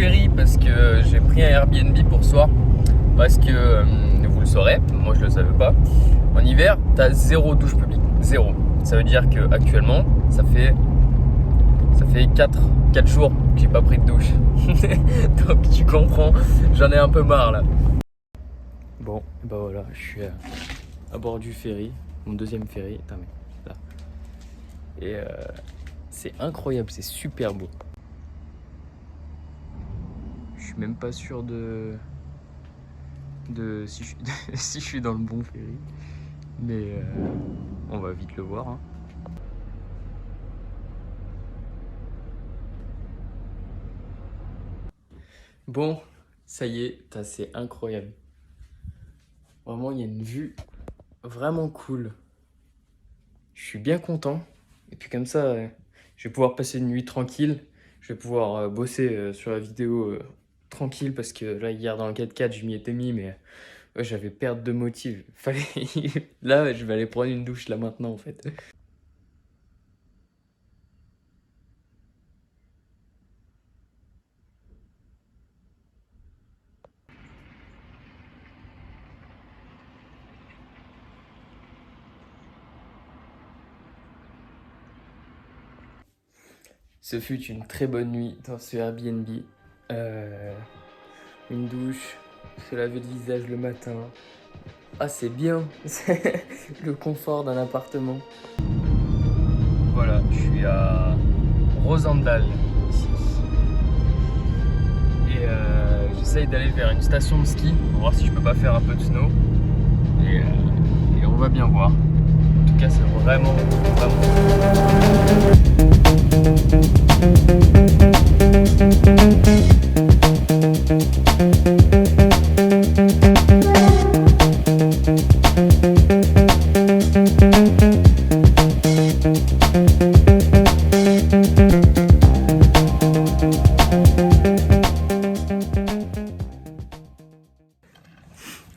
ferry parce que j'ai pris un Airbnb pour ce soir. Parce que, vous le saurez, moi je le savais pas, en hiver, tu as 0 douche publique, 0. Ça veut dire qu'actuellement, ça fait 4 jours que j'ai pas pris de douche. Donc tu comprends, j'en ai un peu marre là. Bon, bah voilà, je suis à bord du ferry, mon deuxième ferry. Attends, mais là. Et c'est incroyable, c'est super beau. Je suis même pas sûr si je suis dans le bon ferry, mais on va vite le voir, hein. Bon, ça y est, c'est incroyable. Vraiment, il y a une vue vraiment cool. Je suis bien content. Et puis comme ça, je vais pouvoir passer une nuit tranquille. Je vais pouvoir bosser sur la vidéo tranquille parce que là, hier dans le 4x4, je m'y étais mis, mais ouais, j'avais perte de motive. Fallait... Là, je vais aller prendre une douche là maintenant en fait. Ce fut une très bonne nuit dans ce Airbnb. Une douche, se laver le visage le matin. Ah, c'est bien, c'est le confort d'un appartement. Voilà, je suis à Rosendal ici. Et j'essaye d'aller vers une station de ski pour voir si je peux pas faire un peu de snow. Et on va bien voir. En tout cas, c'est vraiment.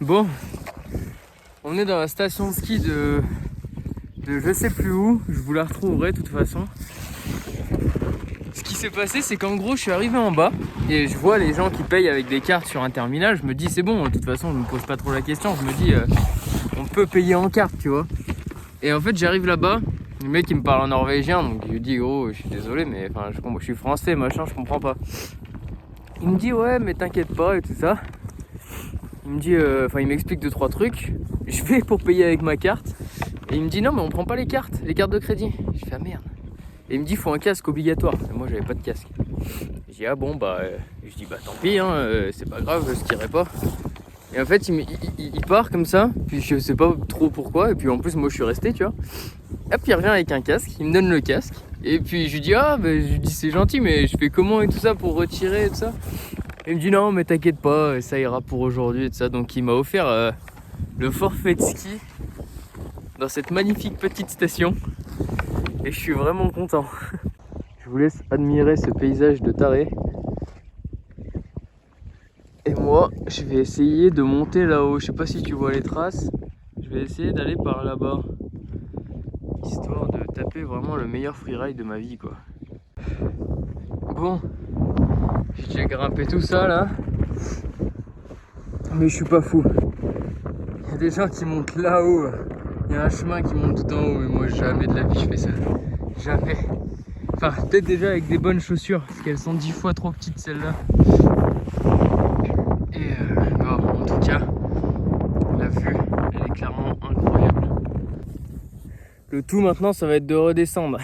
Bon, on est dans la station de ski de je sais plus où, je vous la retrouverai de toute façon. Ce qui s'est passé, c'est qu'en gros, je suis arrivé en bas et je vois les gens qui payent avec des cartes sur un terminal. Je me dis, c'est bon, de toute façon, je me pose pas trop la question. Je me dis, on peut payer en carte, tu vois. Et en fait, j'arrive là-bas, le mec il me parle en norvégien, donc je lui dis, oh, je suis désolé, mais enfin, je suis français, machin, je comprends pas. Il me dit, ouais, mais t'inquiète pas et tout ça. Il me dit, il m'explique 2-3 trucs. Je vais pour payer avec ma carte. Et il me dit, non, mais on prend pas les cartes de crédit. Je fais, ah merde. Et il me dit, faut un casque obligatoire. Et moi, j'avais pas de casque. Je dis, ah bon, je dis, tant pis, hein, c'est pas grave, je skierai pas. Et en fait, il part comme ça. Puis je sais pas trop pourquoi. Et puis en plus, moi, je suis resté, tu vois. Hop, il revient avec un casque. Il me donne le casque. Et puis je lui dis, c'est gentil, mais je fais comment et tout ça pour retirer et tout ça. Il me dit non mais t'inquiète pas, ça ira pour aujourd'hui et tout ça. Donc il m'a offert le forfait de ski dans cette magnifique petite station. Et je suis vraiment content. Je vous laisse admirer ce paysage de taré. Et moi je vais essayer de monter là-haut. Je sais pas si tu vois les traces. Je vais essayer d'aller par là-bas. Histoire de taper vraiment le meilleur freeride de ma vie quoi. Bon. J'ai grimpé tout ça là, mais je suis pas fou. Il y a des gens qui montent là-haut, il y a un chemin qui monte tout en haut, mais moi jamais de la vie je fais ça. Jamais. Enfin, peut-être déjà avec des bonnes chaussures, parce qu'elles sont 10 fois trop petites celles-là. Et bon, en tout cas, la vue, elle est clairement incroyable. Le tout maintenant, ça va être de redescendre.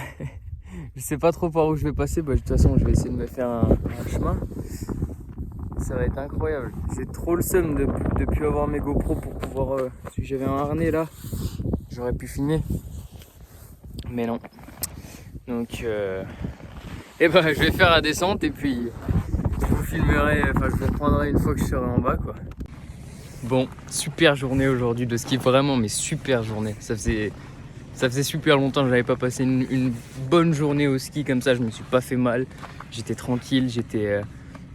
Je sais pas trop par où je vais passer, de toute façon je vais essayer de me faire un chemin. Ça va être incroyable. J'ai trop le seum de plus avoir mes GoPro pour pouvoir... si j'avais un harnais là, j'aurais pu filmer. Mais non. Donc je vais faire la descente et puis je vous filmerai, je vous reprendrai une fois que je serai en bas quoi. Bon, super journée aujourd'hui de ski, vraiment, mais super journée. Ça faisait super longtemps que j'avais pas passé une bonne journée au ski comme ça, je me suis pas fait mal. J'étais tranquille, j'étais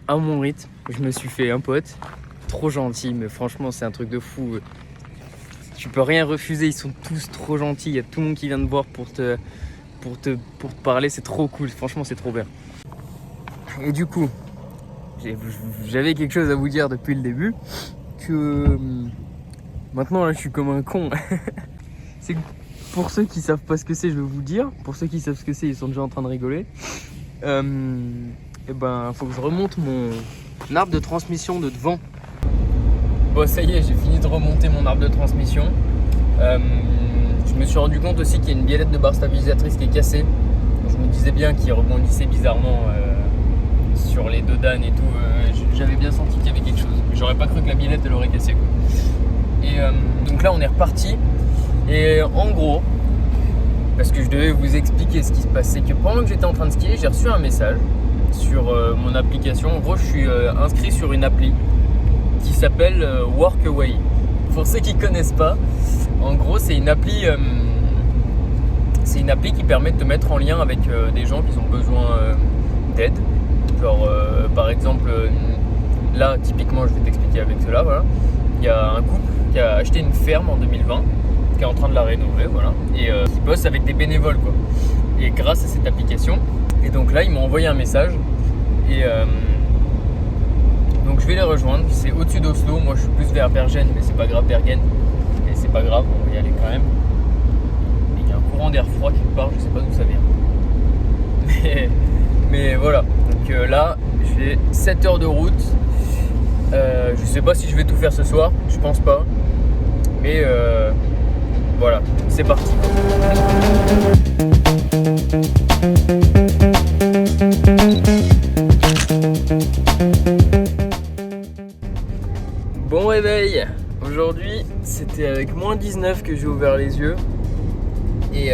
à mon rythme. Je me suis fait un pote, trop gentil, mais franchement c'est un truc de fou. Tu peux rien refuser, ils sont tous trop gentils, il y a tout le monde qui vient te voir pour te parler, c'est trop cool, franchement c'est trop bien. Et du coup, j'avais quelque chose à vous dire depuis le début, que maintenant là je suis comme un con. C'est que pour ceux qui savent pas ce que c'est, je vais vous le dire. Pour ceux qui savent ce que c'est, ils sont déjà en train de rigoler. Et ben faut que je remonte mon arbre de transmission de devant. Bon ça y est, j'ai fini de remonter mon arbre de transmission. Je me suis rendu compte aussi qu'il y a une biellette de barre stabilisatrice qui est cassée. Je me disais bien qu'il rebondissait bizarrement sur les deux danes et tout. J'avais bien senti qu'il y avait quelque chose. Mais j'aurais pas cru que la biellette elle aurait cassé quoi. Et donc là on est reparti. Et en gros, parce que je devais vous expliquer ce qui se passait, que pendant que j'étais en train de skier, j'ai reçu un message sur mon application. En gros, je suis inscrit sur une appli qui s'appelle Workaway. Pour ceux qui connaissent pas, en gros, c'est une appli qui permet de te mettre en lien avec des gens qui ont besoin d'aide. Genre, par exemple, là, typiquement, je vais t'expliquer avec cela. Voilà. Il y a un couple qui a acheté une ferme en 2020. Qui est en train de la rénover, voilà, et qui bosse avec des bénévoles quoi. Et grâce à cette application, et donc là ils m'ont envoyé un message et donc je vais les rejoindre. C'est au-dessus d'Oslo, moi je suis plus vers Bergen, mais c'est pas grave, Bergen, mais c'est pas grave, on va y aller quand même. Et il y a un courant d'air froid quelque part, je sais pas d'où ça vient. Mais voilà, donc là j'ai 7 heures de route. Je sais pas si je vais tout faire ce soir, je pense pas, mais voilà, c'est parti. Bon réveil. Aujourd'hui, c'était avec moins 19 que j'ai ouvert les yeux. Et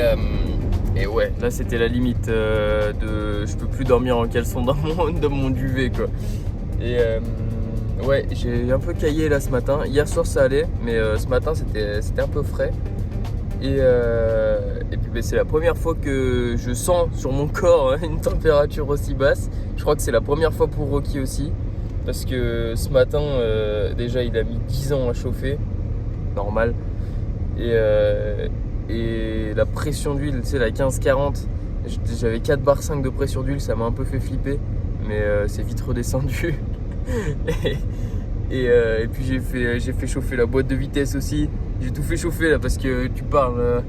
ouais, là c'était la limite de je peux plus dormir en caleçon dans mon duvet quoi. Et ouais, j'ai un peu caillé là ce matin. Hier soir ça allait, mais ce matin c'était un peu frais. Et puis c'est la première fois que je sens sur mon corps une température aussi basse. Je crois que c'est la première fois pour Rocky aussi. Parce que ce matin, déjà il a mis 10 ans à chauffer. Normal. Et la pression d'huile, tu sais, la 15-40, j'avais 4 bar 5 de pression d'huile, ça m'a un peu fait flipper. Mais c'est vite redescendu. Et puis j'ai fait chauffer la boîte de vitesse aussi. J'ai tout fait chauffer là parce que tu parles,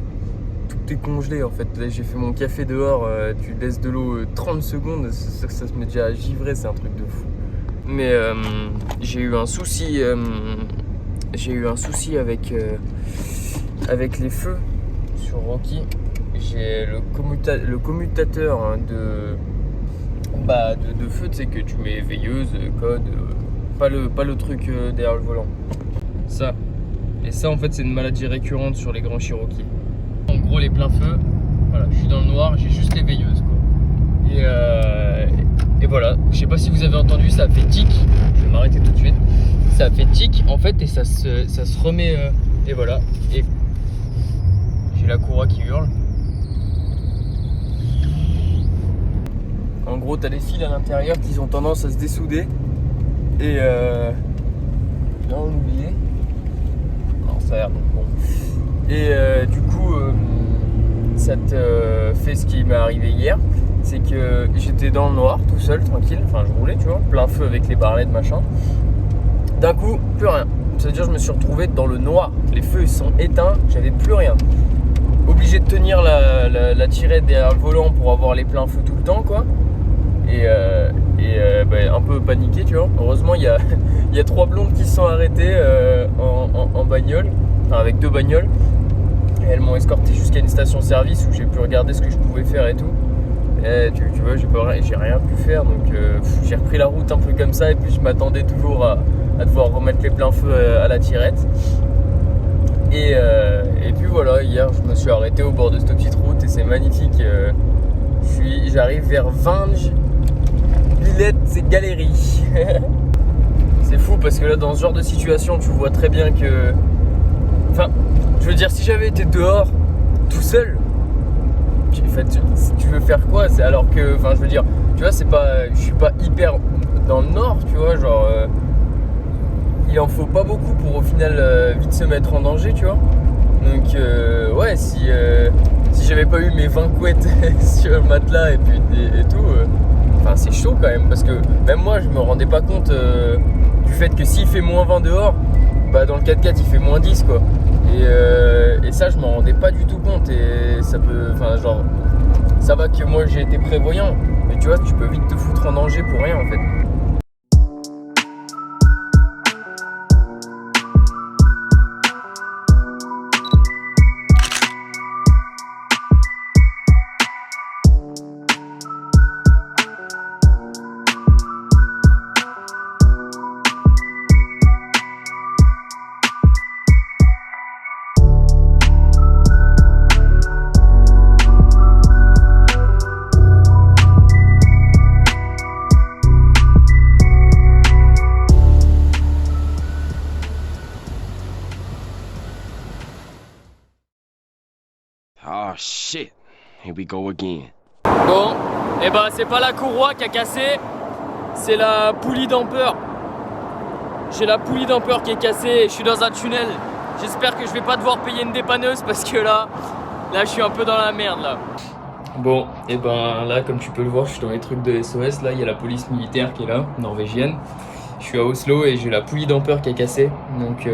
tout est congelé en fait. Là j'ai fait mon café dehors, tu laisses de l'eau 30 secondes, ça se met déjà à givrer, c'est un truc de fou. Mais j'ai eu un souci avec les feux sur Rocky. J'ai le commutateur de feu, tu sais, que tu mets veilleuse, code, pas le truc derrière le volant. Ça. Et ça en fait c'est une maladie récurrente sur les grands Cherokee. En gros les pleins feux, voilà, je suis dans le noir, j'ai juste les veilleuses quoi. Et voilà, je sais pas si vous avez entendu, ça a fait tic, je vais m'arrêter tout de suite. Ça a fait tic en fait et ça se remet et voilà. Et j'ai la courroie qui hurle. En gros t'as des fils à l'intérieur qui ont tendance à se dessouder. Et là on oubliait. Non ça a l'air donc bon. Et du coup ça te fait ce qui m'est arrivé hier. C'est que j'étais dans le noir tout seul, tranquille, enfin je roulais tu vois, plein feu avec les barrettes machin. D'un coup, plus rien. C'est-à-dire je me suis retrouvé dans le noir. Les feux sont éteints, j'avais plus rien. Obligé de tenir la tirette derrière le volant pour avoir les pleins feux tout le temps quoi. Et un peu paniqué tu vois. Heureusement il y a 3 blondes qui se sont arrêtées en bagnole, enfin avec 2 bagnoles. Et elles m'ont escorté jusqu'à une station-service où j'ai pu regarder ce que je pouvais faire et tout. Et tu vois, j'ai rien pu faire, donc j'ai repris la route un peu comme ça. Et puis je m'attendais toujours à devoir remettre les pleins feux à la tirette. Et puis voilà, hier je me suis arrêté au bord de cette petite route et c'est magnifique. J'arrive vers Vinge, Lillette, c'est Galérie. C'est fou parce que là dans ce genre de situation tu vois très bien que... Enfin, je veux dire, si j'avais été dehors tout seul, en fait, tu veux faire quoi? C'est alors que, enfin, je veux dire, tu vois, c'est pas, je suis pas hyper dans le nord, tu vois, genre, il en faut pas beaucoup pour au final vite se mettre en danger, tu vois. Donc, ouais, si j'avais pas eu mes 20 couettes sur le matelas et puis et tout, enfin, c'est chaud quand même, parce que même moi je me rendais pas compte du fait que s'il fait moins 20 dehors, bah dans le 4x4 il fait moins 10 quoi. Et ça je m'en rendais pas du tout compte, et ça peut, enfin genre, ça va que moi j'ai été prévoyant, mais tu vois, tu peux vite te foutre en danger pour rien en fait. Oh shit, here we go again. Bon, et bah c'est pas la courroie qui a cassé, c'est la poulie dampeur. J'ai la poulie dampeur qui est cassée, je suis dans un tunnel. J'espère que je vais pas devoir payer une dépanneuse parce que là je suis un peu dans la merde là. Bon, et ben là comme tu peux le voir, je suis dans les trucs de SOS. Là il y a la police militaire qui est là, norvégienne. Je suis à Oslo et j'ai la poulie dampeur qui est cassée, donc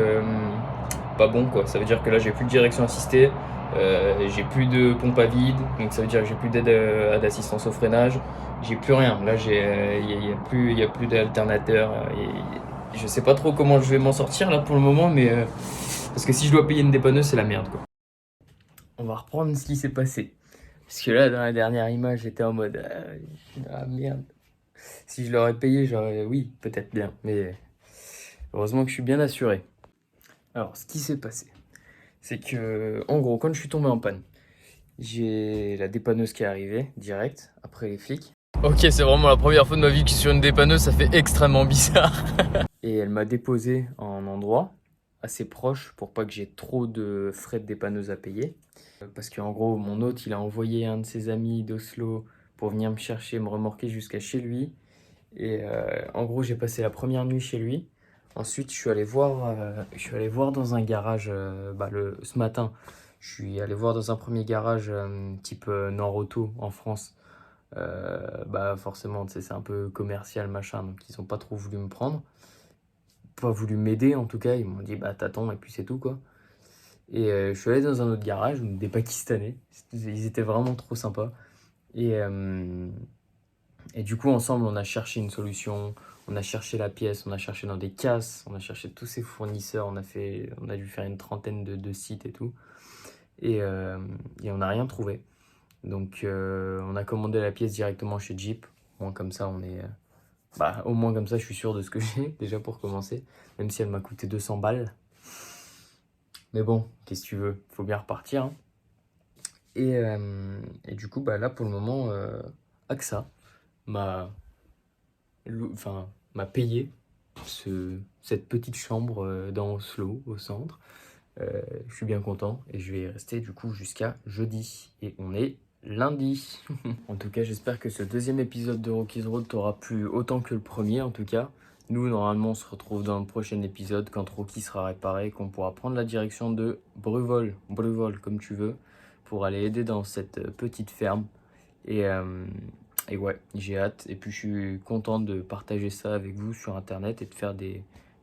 pas bon quoi. Ça veut dire que là j'ai plus de direction assistée, j'ai plus de pompe à vide, donc ça veut dire que j'ai plus d'aide d'assistance au freinage, j'ai plus rien. Là il y a plus d'alternateur. Je sais pas trop comment je vais m'en sortir là pour le moment, mais parce que si je dois payer une dépanneuse, c'est la merde quoi. On va reprendre ce qui s'est passé. Parce que là, dans la dernière image, j'étais en mode ah merde. Si je l'aurais payé, j'aurais, oui, peut-être bien, mais heureusement que je suis bien assuré. Alors, ce qui s'est passé, c'est que, en gros, quand je suis tombé en panne, j'ai la dépanneuse qui est arrivée, direct, après les flics. Ok, c'est vraiment la première fois de ma vie que je suis sur une dépanneuse, ça fait extrêmement bizarre. Et elle m'a déposé en endroit assez proche pour pas que j'ai trop de frais de dépanneuse à payer. Parce qu'en gros, mon hôte, il a envoyé un de ses amis d'Oslo pour venir me chercher, me remorquer jusqu'à chez lui. Et en gros, j'ai passé la première nuit chez lui. Ensuite, je suis allé voir dans un garage ce matin. Je suis allé voir dans un premier garage type Nord Auto en France. Forcément, tu sais, c'est un peu commercial, machin, donc ils ont pas trop voulu me prendre. Pas voulu m'aider en tout cas, ils m'ont dit bah t'attends et puis c'est tout quoi. Et je suis allé dans un autre garage, des Pakistanais, ils étaient vraiment trop sympas. Et du coup, ensemble, on a cherché une solution, on a cherché la pièce, on a cherché dans des casses, on a cherché tous ces fournisseurs, on a dû faire une trentaine de sites et tout. Et on n'a rien trouvé. Donc, on a commandé la pièce directement chez Jeep. Au moins comme ça, au moins comme ça, je suis sûr de ce que j'ai, déjà pour commencer. Même si elle m'a coûté 200 balles. Mais bon, qu'est-ce que tu veux, faut bien repartir. Hein. Et du coup, là, pour le moment, AXA m'a payé cette petite chambre dans Oslo, au centre. Je suis bien content et je vais y rester du coup jusqu'à jeudi. Et on est lundi. En tout cas, j'espère que ce deuxième épisode de Rocky's Road t'aura plu autant que le premier en tout cas. Nous, normalement, on se retrouve dans le prochain épisode quand Rocky sera réparé, qu'on pourra prendre la direction de Bruvol, comme tu veux, pour aller aider dans cette petite ferme. Et ouais, j'ai hâte. Et puis, je suis content de partager ça avec vous sur Internet et de faire des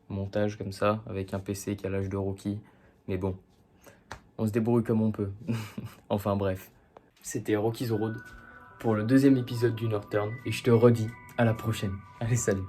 montages comme ça avec un PC qui a l'âge de Rocky. Mais bon, on se débrouille comme on peut. Enfin bref, c'était Rocky's Road pour le deuxième épisode du Northturn. Et je te redis à la prochaine. Allez, salut.